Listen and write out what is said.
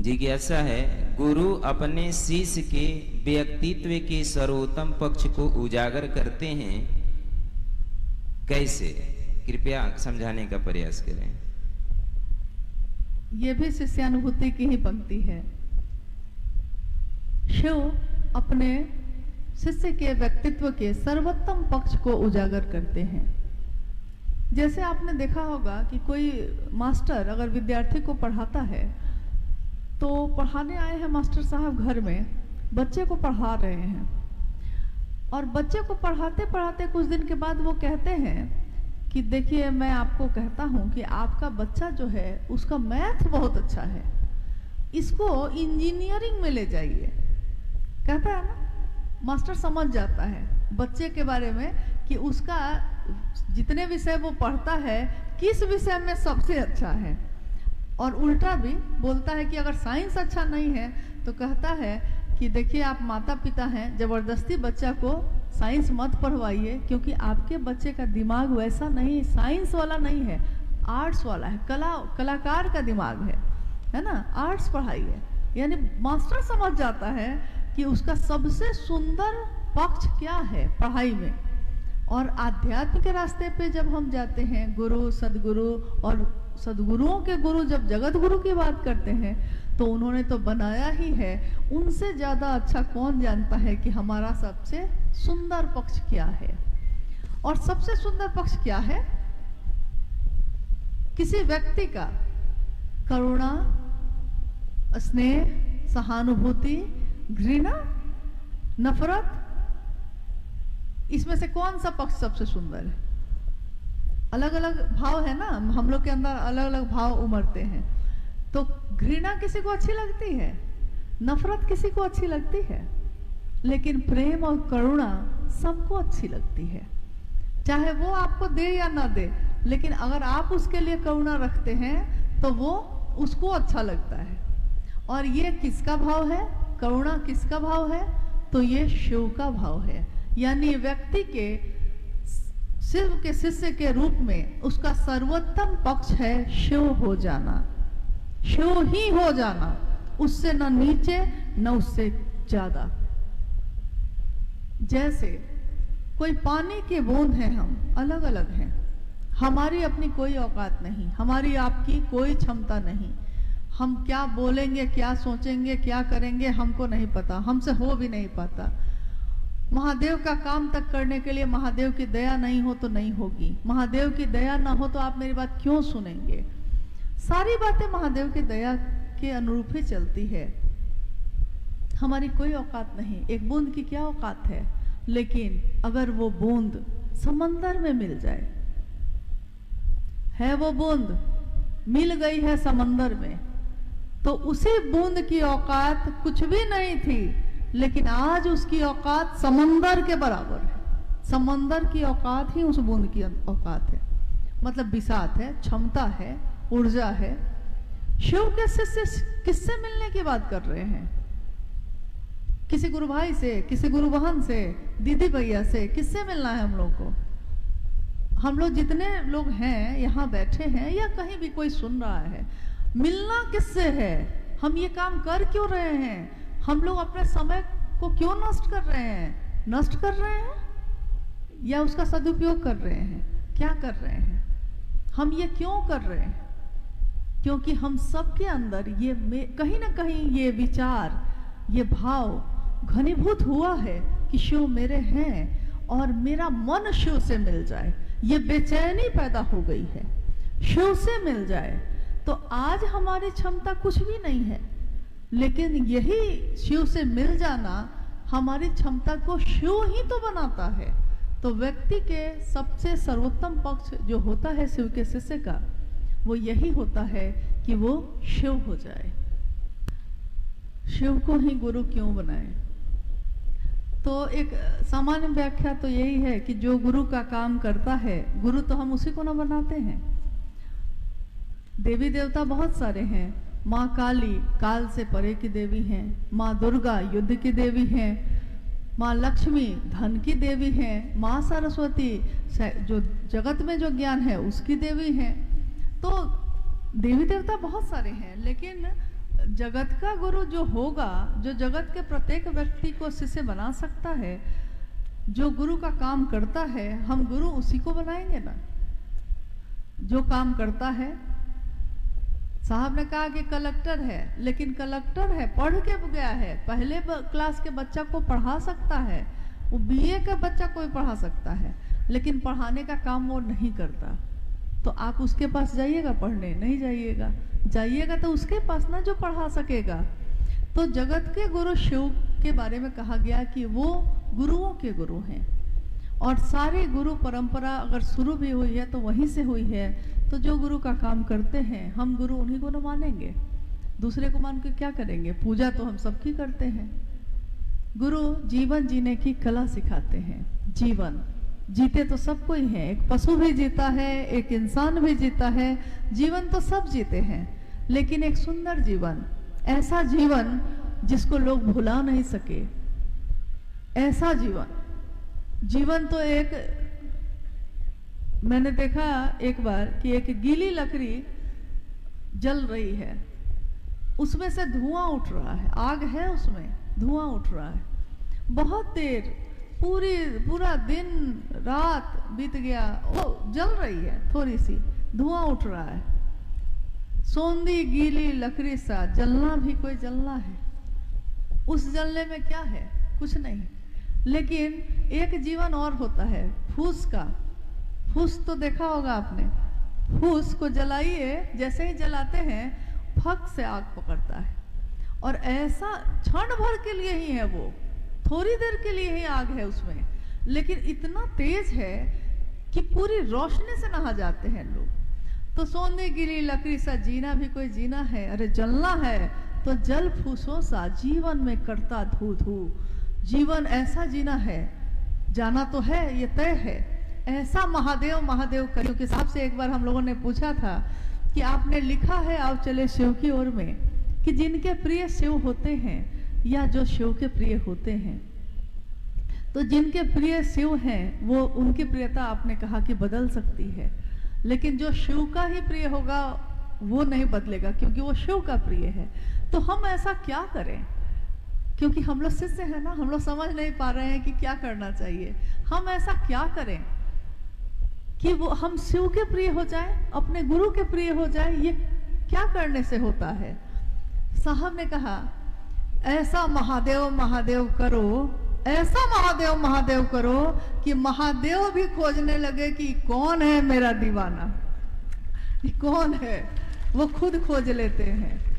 जिज्ञासा है, गुरु अपने शिष्य के व्यक्तित्व के सर्वोत्तम पक्ष को उजागर करते हैं कैसे? कृपया समझाने का प्रयास करें। ये भी शिष्यानुभूति की ही पंक्ति है। शिव अपने शिष्य के व्यक्तित्व के सर्वोत्तम पक्ष को उजागर करते हैं। जैसे आपने देखा होगा कि कोई मास्टर अगर विद्यार्थी को पढ़ाता है तो पढ़ाने आए हैं मास्टर साहब घर में, बच्चे को पढ़ा रहे हैं और बच्चे को पढ़ाते पढ़ाते कुछ दिन के बाद वो कहते हैं कि देखिए मैं आपको कहता हूँ कि आपका बच्चा जो है उसका मैथ बहुत अच्छा है, इसको इंजीनियरिंग में ले जाइए। कहता है ना, मास्टर समझ जाता है बच्चे के बारे में कि उसका जितने विषय वो पढ़ता है किस विषय में सबसे अच्छा है। और उल्टा भी बोलता है कि अगर साइंस अच्छा नहीं है तो कहता है कि देखिए आप माता पिता हैं, जबरदस्ती बच्चा को साइंस मत पढ़वाइए क्योंकि आपके बच्चे का दिमाग वैसा नहीं, साइंस वाला नहीं है, आर्ट्स वाला है, कलाकार का दिमाग है ना, आर्ट्स पढ़ाइए। यानी मास्टर समझ जाता है कि उसका सबसे सुंदर पक्ष क्या है पढ़ाई में। और आध्यात्म के रास्ते पे जब हम जाते हैं, गुरु सदगुरु और सदगुरुओं के गुरु जब जगत गुरु की बात करते हैं तो उन्होंने तो बनाया ही है, उनसे ज्यादा अच्छा कौन जानता है कि हमारा सबसे सुंदर पक्ष क्या है। और सबसे सुंदर पक्ष क्या है? किसी व्यक्ति का करुणा, स्नेह, सहानुभूति, घृणा, नफरत, इसमें से कौन सा पक्ष सबसे सुंदर है? अलग अलग भाव है ना, हम लोग के अंदर अलग अलग भाव उमड़ते हैं। तो घृणा किसी को अच्छी लगती है, नफरत किसी को अच्छी लगती है, लेकिन प्रेम और करुणा सबको अच्छी लगती है, चाहे वो आपको दे या ना दे। लेकिन अगर आप उसके लिए करुणा रखते हैं तो वो उसको अच्छा लगता है। और ये किसका भाव है? करुणा किसका भाव है? तो ये शिव का भाव है। यानी व्यक्ति के शिव के शिष्य के रूप में उसका सर्वोत्तम पक्ष है शिव हो जाना, शिव ही हो जाना, उससे न नीचे न उससे ज्यादा। जैसे कोई पानी के बूंद हैं, हम अलग अलग हैं, हमारी अपनी कोई औकात नहीं, हमारी आपकी कोई क्षमता नहीं, हम क्या बोलेंगे, क्या सोचेंगे, क्या करेंगे हमको नहीं पता, हमसे हो भी नहीं पाता। महादेव का काम तक करने के लिए महादेव की दया नहीं हो तो नहीं होगी, महादेव की दया ना हो तो आप मेरी बात क्यों सुनेंगे। सारी बातें महादेव की दया के अनुरूप ही चलती है। हमारी कोई औकात नहीं, एक बूंद की क्या औकात है। लेकिन अगर वो बूंद समंदर में मिल जाए, है वो बूंद मिल गई है समंदर में, तो उसी बूंद की औकात कुछ भी नहीं थी, लेकिन आज उसकी औकात समंदर के बराबर है। समंदर की औकात ही उस बूंद की औकात है, मतलब बिसात है, क्षमता है, ऊर्जा है। शिव के शिष्य किससे मिलने की बात कर रहे हैं? किसी गुरु भाई से, किसी गुरु बहन से, दीदी भैया से, किससे मिलना है हम लोग को? हम लोग जितने लोग हैं यहाँ बैठे हैं या कहीं भी कोई सुन रहा है, मिलना किससे है? हम ये काम कर क्यों रहे हैं? हम लोग अपने समय को क्यों नष्ट कर रहे हैं? नष्ट कर रहे हैं या उसका सदुपयोग कर रहे हैं? क्या कर रहे हैं? हम ये क्यों कर रहे हैं? क्योंकि हम सबके अंदर ये कहीं ना कहीं ये विचार, ये भाव घनीभूत हुआ है कि शिव मेरे हैं और मेरा मन शिव से मिल जाए, ये बेचैनी पैदा हो गई है, शिव से मिल जाए। तो आज हमारी क्षमता कुछ भी नहीं है, लेकिन यही शिव से मिल जाना हमारी क्षमता को शिव ही तो बनाता है। तो व्यक्ति के सबसे सर्वोत्तम पक्ष जो होता है शिव के शिष्य का, वो यही होता है कि वो शिव हो जाए। शिव को ही गुरु क्यों बनाए? तो एक सामान्य व्याख्या तो यही है कि जो गुरु का काम करता है, गुरु तो हम उसी को ना बनाते हैं। देवी देवता बहुत सारे हैं, माँ काली काल से परे की देवी हैं, माँ दुर्गा युद्ध की देवी हैं, माँ लक्ष्मी धन की देवी हैं, माँ सरस्वती जो जगत में जो ज्ञान है उसकी देवी हैं। तो देवी देवता बहुत सारे हैं, लेकिन जगत का गुरु जो होगा, जो जगत के प्रत्येक व्यक्ति को शिष्य बना सकता है, जो गुरु का काम करता है, हम गुरु उसी को बनाएंगे ना। जो काम करता है, साहब ने कहा कि कलेक्टर है, लेकिन कलेक्टर है, पढ़ के गया है, पहले क्लास के बच्चा को पढ़ा सकता है, वो बीए का बच्चा को भी पढ़ा सकता है, लेकिन पढ़ाने का काम वो नहीं करता। तो आप उसके पास जाइएगा पढ़ने? नहीं जाइएगा। जाइएगा तो उसके पास ना, जो पढ़ा सकेगा। तो जगत के गुरु शिव के बारे में कहा गया कि वो गुरुओं के गुरु हैं, और सारी गुरु परंपरा अगर शुरू भी हुई है तो वहीं से हुई है। तो जो गुरु का काम करते हैं, हम गुरु उन्हीं को न मानेंगे, दूसरे को मान के क्या करेंगे? पूजा तो हम सबकी करते हैं। गुरु जीवन जीने की कला सिखाते हैं। जीवन जीते तो सब कोई है, एक पशु भी जीता है, एक इंसान भी जीता है, जीवन तो सब जीते हैं, लेकिन एक सुंदर जीवन, ऐसा जीवन जिसको लोग भुला नहीं सके, ऐसा जीवन। जीवन तो एक, मैंने देखा एक बार कि एक गीली लकड़ी जल रही है, उसमें से धुआं उठ रहा है, आग है उसमें, धुआं उठ रहा है, बहुत देर, पूरा दिन रात बीत गया, वो जल रही है, थोड़ी सी धुआं उठ रहा है। सोंधी गीली लकड़ी सा जलना भी कोई जलना है। उस जलने में क्या है? कुछ नहीं। लेकिन एक जीवन और होता है, फूस का। फूस तो देखा होगा आपने, फूस को जलाइए, जैसे ही जलाते हैं फक से आग पकड़ता है, और ऐसा क्षण भर के लिए ही है, वो थोड़ी देर के लिए ही आग है उसमें, लेकिन इतना तेज है कि पूरी रोशनी से नहा जाते हैं लोग। तो सोने गिरी लकड़ी सा जीना भी कोई जीना है, अरे जलना है तो जल फूसों सा जीवन में करता धू धू। जीवन ऐसा जीना है, जाना तो है, ये तय है, ऐसा महादेव महादेव करियो। के हिसाब से एक बार हम लोगों ने पूछा था कि आपने लिखा है आओ चले शिव की ओर में, कि जिनके प्रिय शिव होते हैं या जो शिव के प्रिय होते हैं, तो जिनके प्रिय शिव हैं वो, उनकी प्रियता आपने कहा कि बदल सकती है, लेकिन जो शिव का ही प्रिय होगा वो नहीं बदलेगा, क्योंकि वो शिव का प्रिय है। तो हम ऐसा क्या करें? क्योंकि हम लोग शिष्य हैं ना, हम लोग समझ नहीं पा रहे हैं कि क्या करना चाहिए। हम ऐसा क्या करें कि वो हम शिव के प्रिय हो जाए, अपने गुरु के प्रिय हो जाए? ये क्या करने से होता है? साहब ने कहा ऐसा महादेव महादेव करो, ऐसा महादेव महादेव करो कि महादेव भी खोजने लगे कि कौन है मेरा दीवाना, कौन है, वो खुद खोज लेते हैं।